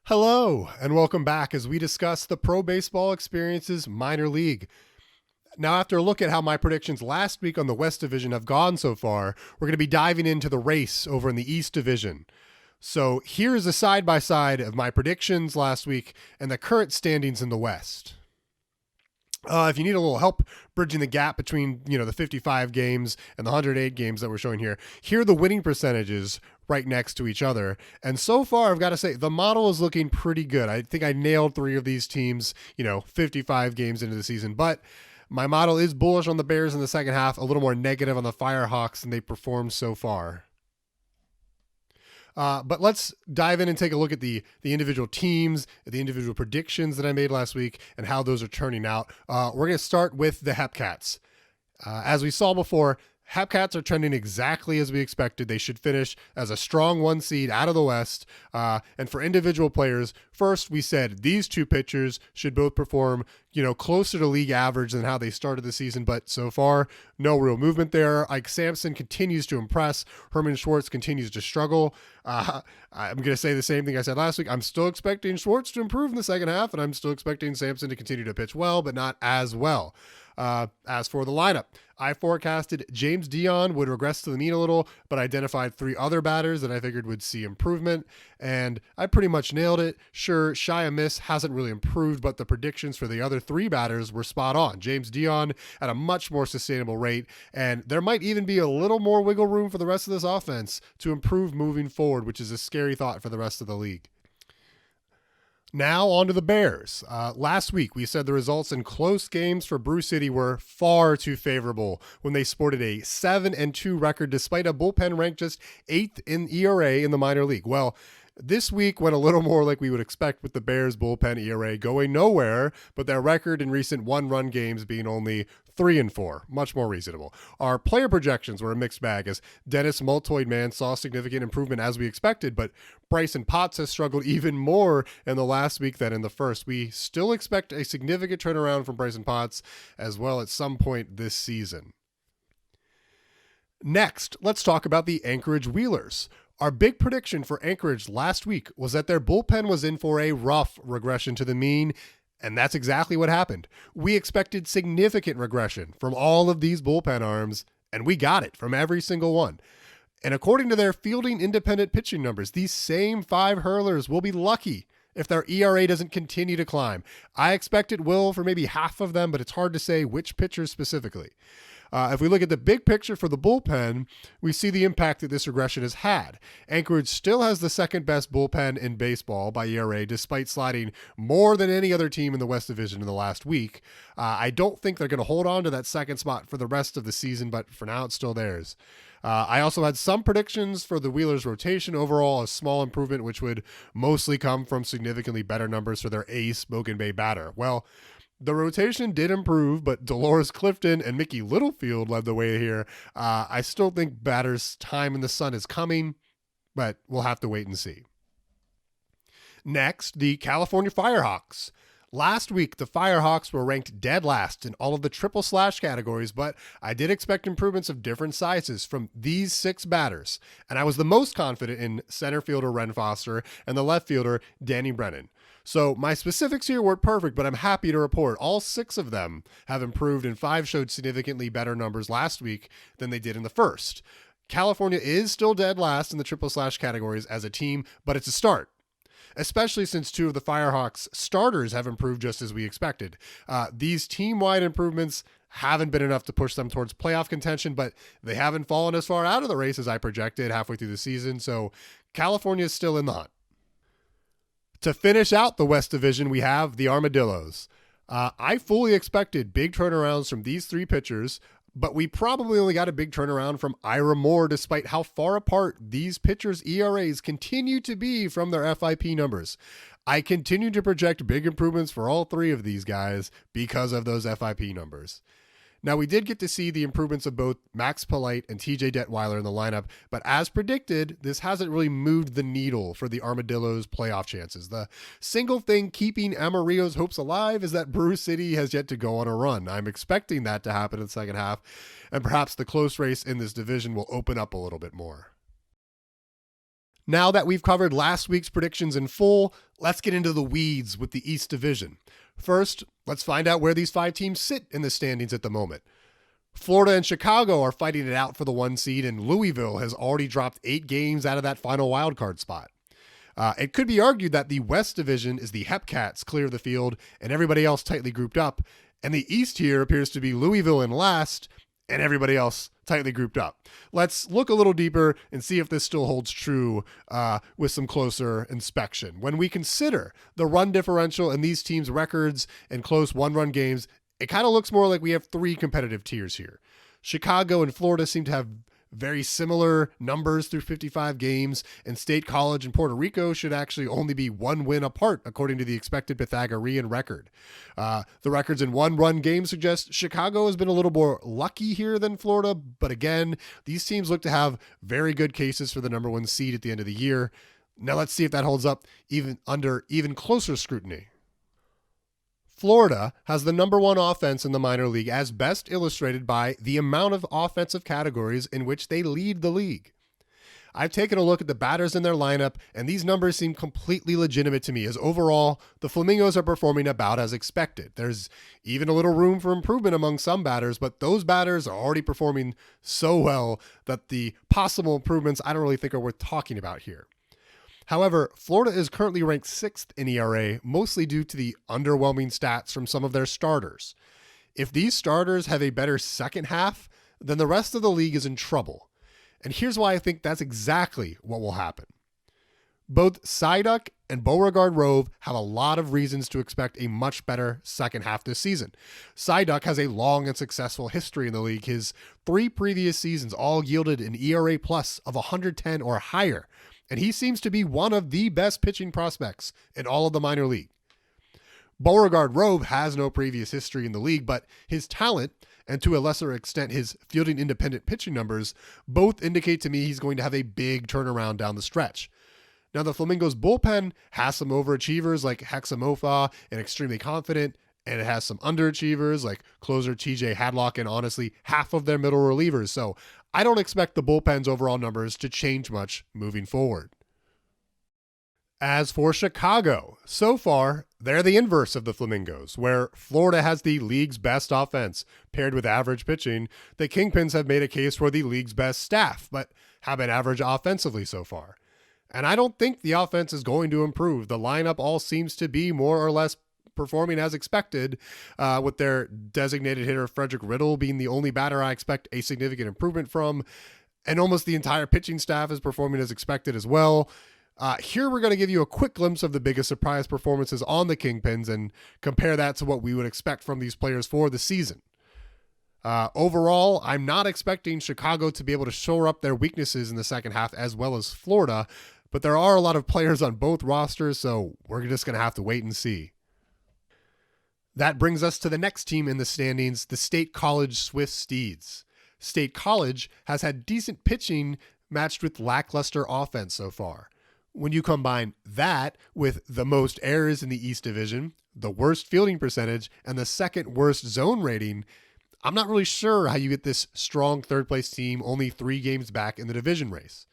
Hello, and welcome back as we discuss the Pro Baseball Experiences Minor League. Now, after a look at how my predictions last week on the West Division have gone so far, we're going to be diving into the race over in the East Division. So here's a side-by-side of my predictions last week and the current standings in the West. If you need a little help bridging the gap between, the 55 games and the 108 games that we're showing here are the winning percentages right next to each other. And so far, I've got to say, the model is looking pretty good. I think I nailed 3 of these teams, 55 games into the season. But my model is bullish on the Bears in the second half, a little more negative on the Firehawks than they performed so far. But let's dive in and take a look at the individual teams, the individual predictions that I made last week, and how those are turning out. We're going to start with the Hepcats. As we saw before, Hepcats are trending exactly as we expected. They should finish as a strong 1 seed out of the West. And for individual players, first we said these 2 pitchers should both perform, closer to league average than how they started the season. But so far, no real movement there. Ike Sampson continues to impress. Herman Schwartz continues to struggle. I'm going to say the same thing I said last week. I'm still expecting Schwartz to improve in the second half, and I'm still expecting Sampson to continue to pitch well, but not as well. As for the lineup, I forecasted James Dion would regress to the mean a little, but identified 3 other batters that I figured would see improvement, and I pretty much nailed it. Sure, Shia Miss hasn't really improved, but the predictions for the other 3 batters were spot on. James Dion at a much more sustainable rate, and there might even be a little more wiggle room for the rest of this offense to improve moving forward, which is a scary thought for the rest of the league. Now on to the Bears. Last week, we said the results in close games for Brew City were far too favorable when they sported a 7-2 record despite a bullpen ranked just 8th in ERA in the minor league. Well, this week went a little more like we would expect with the Bears bullpen ERA going nowhere, but their record in recent 1-run games being only 3-4, much more reasonable. Our player projections were a mixed bag as Dennis Multoid-Man saw significant improvement as we expected, but Bryson Potts has struggled even more in the last week than in the first. We still expect a significant turnaround from Bryson Potts as well at some point this season. Next, let's talk about the Anchorage Wheelers. Our big prediction for Anchorage last week was that their bullpen was in for a rough regression to the mean, and that's exactly what happened. We expected significant regression from all of these bullpen arms, and we got it from every single one. And according to their fielding independent pitching numbers, these same 5 hurlers will be lucky if their ERA doesn't continue to climb. I expect it will for maybe half of them, but it's hard to say which pitchers specifically. If we look at the big picture for the bullpen, we see the impact that this regression has had. Anchorage still has the second best bullpen in baseball by ERA, despite sliding more than any other team in the West Division in the last week. I don't think they're going to hold on to that second spot for the rest of the season, but for now it's still theirs. I also had some predictions for the Wheelers rotation. Overall, a small improvement, which would mostly come from significantly better numbers for their ace, Mogan Bay batter. Well, the rotation did improve, but Dolores Clifton and Mickey Littlefield led the way here. I still think batters' time in the sun is coming, but we'll have to wait and see. Next, the California Firehawks. Last week, the Firehawks were ranked dead last in all of the triple slash categories, but I did expect improvements of different sizes from these 6 batters, and I was the most confident in center fielder Ren Foster and the left fielder Danny Brennan. So my specifics here weren't perfect, but I'm happy to report all 6 of them have improved, and 5 showed significantly better numbers last week than they did in the first. California is still dead last in the triple slash categories as a team, but it's a start, especially since 2 of the Firehawks starters have improved just as we expected. These team-wide improvements haven't been enough to push them towards playoff contention, but they haven't fallen as far out of the race as I projected halfway through the season, so California is still in the hunt. To finish out the West Division, we have the Armadillos. I fully expected big turnarounds from these 3 pitchers, but we probably only got a big turnaround from Ira Moore despite how far apart these pitchers' ERAs continue to be from their FIP numbers. I continue to project big improvements for all 3 of these guys because of those FIP numbers. Now, we did get to see the improvements of both Max Polite and TJ Detweiler in the lineup, but as predicted, this hasn't really moved the needle for the Armadillos' playoff chances. The single thing keeping Amarillo's hopes alive is that Brew City has yet to go on a run. I'm expecting that to happen in the second half, and perhaps the close race in this division will open up a little bit more. Now that we've covered last week's predictions in full, let's get into the weeds with the East Division. First, let's find out where these 5 teams sit in the standings at the moment. Florida and Chicago are fighting it out for the 1 seed, and Louisville has already dropped 8 games out of that final wildcard spot. It could be argued that the West Division is the Hepcats clear of the field and everybody else tightly grouped up, and the East here appears to be Louisville in last and everybody else tightly grouped up. Let's look a little deeper and see if this still holds true with some closer inspection. When we consider the run differential in these teams' records and close one-run games, it kind of looks more like we have 3 competitive tiers here. Chicago and Florida seem to have very similar numbers through 55 games, and State College and Puerto Rico should actually only be 1 win apart, according to the expected Pythagorean record. The records in one-run games suggest Chicago has been a little more lucky here than Florida, but again, these teams look to have very good cases for the number 1 seed at the end of the year. Now let's see if that holds up even under even closer scrutiny. Florida has the number 1 offense in the minor league, as best illustrated by the amount of offensive categories in which they lead the league. I've taken a look at the batters in their lineup, and these numbers seem completely legitimate to me, as overall, the Flamingos are performing about as expected. There's even a little room for improvement among some batters, but those batters are already performing so well that the possible improvements I don't really think are worth talking about here. However, Florida is currently ranked 6th in ERA, mostly due to the underwhelming stats from some of their starters. If these starters have a better second half, then the rest of the league is in trouble. And here's why I think that's exactly what will happen. Both Psyduck and Beauregard Rove have a lot of reasons to expect a much better second half this season. Psyduck has a long and successful history in the league. His 3 previous seasons all yielded an ERA plus of 110 or higher, and he seems to be one of the best pitching prospects in all of the minor league. Beauregard Rove has no previous history in the league, but his talent, and to a lesser extent his fielding independent pitching numbers, both indicate to me he's going to have a big turnaround down the stretch. Now, the Flamingos bullpen has some overachievers like Hexamofa and Extremely Confident, and it has some underachievers like closer TJ Hadlock and honestly half of their middle relievers. So I don't expect the bullpen's overall numbers to change much moving forward. As for Chicago, so far, they're the inverse of the Flamingos, where Florida has the league's best offense paired with average pitching. The Kingpins have made a case for the league's best staff, but have been average offensively so far. And I don't think the offense is going to improve. The lineup all seems to be more or less performing as expected, with their designated hitter Frederick Riddle being the only batter I expect a significant improvement from, and almost the entire pitching staff is performing as expected as well. Here we're going to give you a quick glimpse of the biggest surprise performances on the Kingpins and compare that to what we would expect from these players for the season. Overall, I'm not expecting Chicago to be able to shore up their weaknesses in the second half as well as Florida, but there are a lot of players on both rosters, so we're just going to have to wait and see. That brings us to the next team in the standings, the State College Swift Steeds. State College has had decent pitching matched with lackluster offense so far. When you combine that with the most errors in the East Division, the worst fielding percentage, and the second worst zone rating, I'm not really sure how you get this strong third place team only 3 games back in the division race.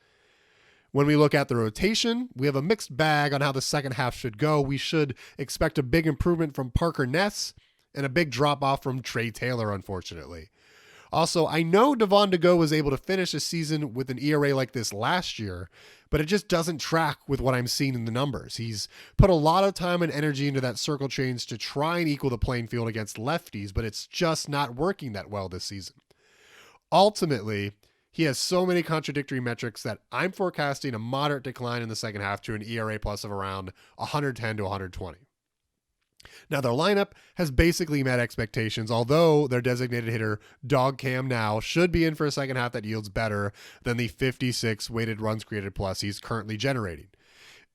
When we look at the rotation, we have a mixed bag on how the second half should go. We should expect a big improvement from Parker Ness and a big drop off from Trey Taylor, unfortunately. Also, I know Devon DeGo was able to finish a season with an ERA like this last year, but it just doesn't track with what I'm seeing in the numbers. He's put a lot of time and energy into that circle change to try and equal the playing field against lefties, but it's just not working that well this season. Ultimately, he has so many contradictory metrics that I'm forecasting a moderate decline in the second half to an ERA plus of around 110 to 120. Now, their lineup has basically met expectations, although their designated hitter, Dog Cam Now, should be in for a second half that yields better than the 56 weighted runs created plus he's currently generating.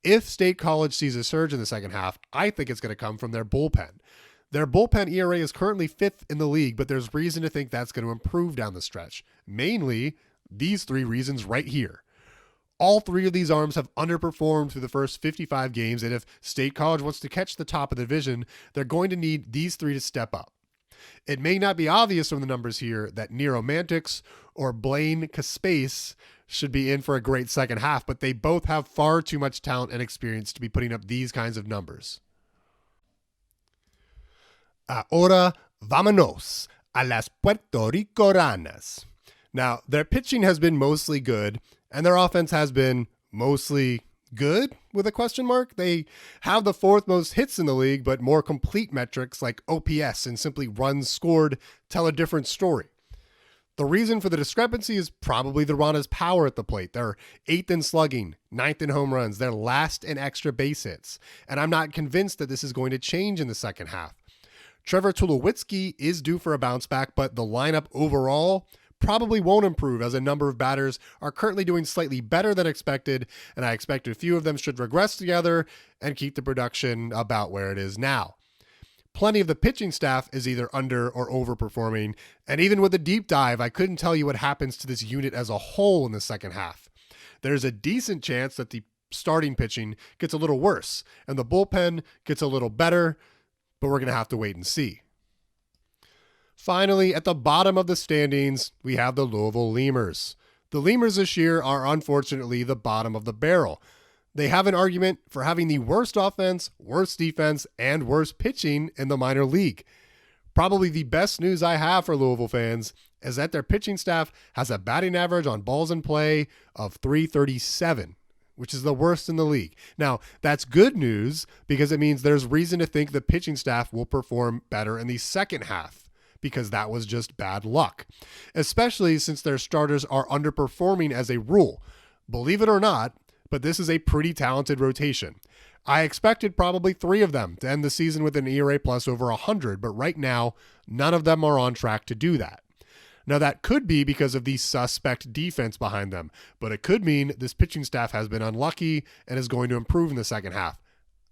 If State College sees a surge in the second half, I think it's going to come from their bullpen. Their bullpen ERA is currently 5th in the league, but there's reason to think that's going to improve down the stretch. Mainly, these 3 reasons right here. All 3 of these arms have underperformed through the first 55 games, and if State College wants to catch the top of the division, they're going to need these 3 to step up. It may not be obvious from the numbers here that Nero Mantix or Blaine Caspace should be in for a great second half, but they both have far too much talent and experience to be putting up these kinds of numbers. Ahora vámonos a las Puerto Rico Ranas. Now, their pitching has been mostly good, and their offense has been mostly good with a question mark. They have the fourth most hits in the league, but more complete metrics like OPS and simply runs scored tell a different story. The reason for the discrepancy is probably the Ranas' power at the plate. They're 8th in slugging, 9th in home runs, they're last in extra base hits, and I'm not convinced that this is going to change in the second half. Trevor Tulowitzki is due for a bounce back, but the lineup overall probably won't improve, as a number of batters are currently doing slightly better than expected, and I expect a few of them should regress together and keep the production about where it is now. Plenty of the pitching staff is either under or overperforming, and even with a deep dive, I couldn't tell you what happens to this unit as a whole in the second half. There's a decent chance that the starting pitching gets a little worse, and the bullpen gets a little better, but we're going to have to wait and see. Finally, at the bottom of the standings, we have the Louisville Lemurs. The Lemurs this year are unfortunately the bottom of the barrel. They have an argument for having the worst offense, worst defense, and worst pitching in the minor league. Probably the best news I have for Louisville fans is that their pitching staff has a batting average on balls in play of .337, which is the worst in the league. Now, that's good news because it means there's reason to think the pitching staff will perform better in the second half, because that was just bad luck, especially since their starters are underperforming as a rule. Believe it or not, but this is a pretty talented rotation. I expected probably 3 of them to end the season with an ERA plus over 100, but right now, none of them are on track to do that. Now, that could be because of the suspect defense behind them, but it could mean this pitching staff has been unlucky and is going to improve in the second half.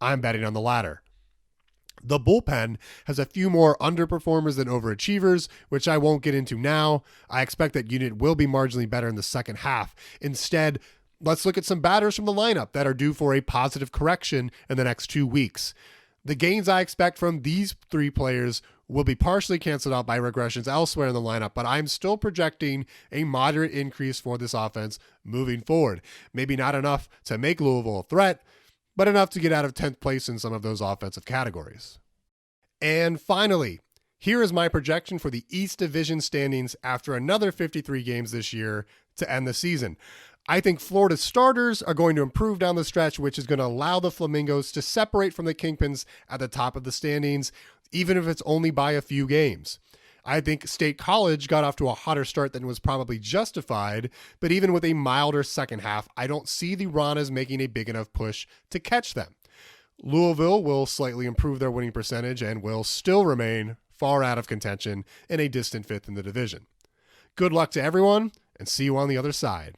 I'm betting on the latter. The bullpen has a few more underperformers than overachievers, which I won't get into now. I expect that unit will be marginally better in the second half. Instead, let's look at some batters from the lineup that are due for a positive correction in the next 2 weeks. The gains I expect from these 3 players will be partially canceled out by regressions elsewhere in the lineup, but I'm still projecting a moderate increase for this offense moving forward. Maybe not enough to make Louisville a threat, but enough to get out of 10th place in some of those offensive categories. And finally, here is my projection for the East Division standings after another 53 games this year to end the season. I think Florida's starters are going to improve down the stretch, which is going to allow the Flamingos to separate from the Kingpins at the top of the standings, even if it's only by a few games. I think State College got off to a hotter start than was probably justified, but even with a milder second half, I don't see the Ranas making a big enough push to catch them. Louisville will slightly improve their winning percentage and will still remain far out of contention in a distant 5th in the division. Good luck to everyone, and see you on the other side.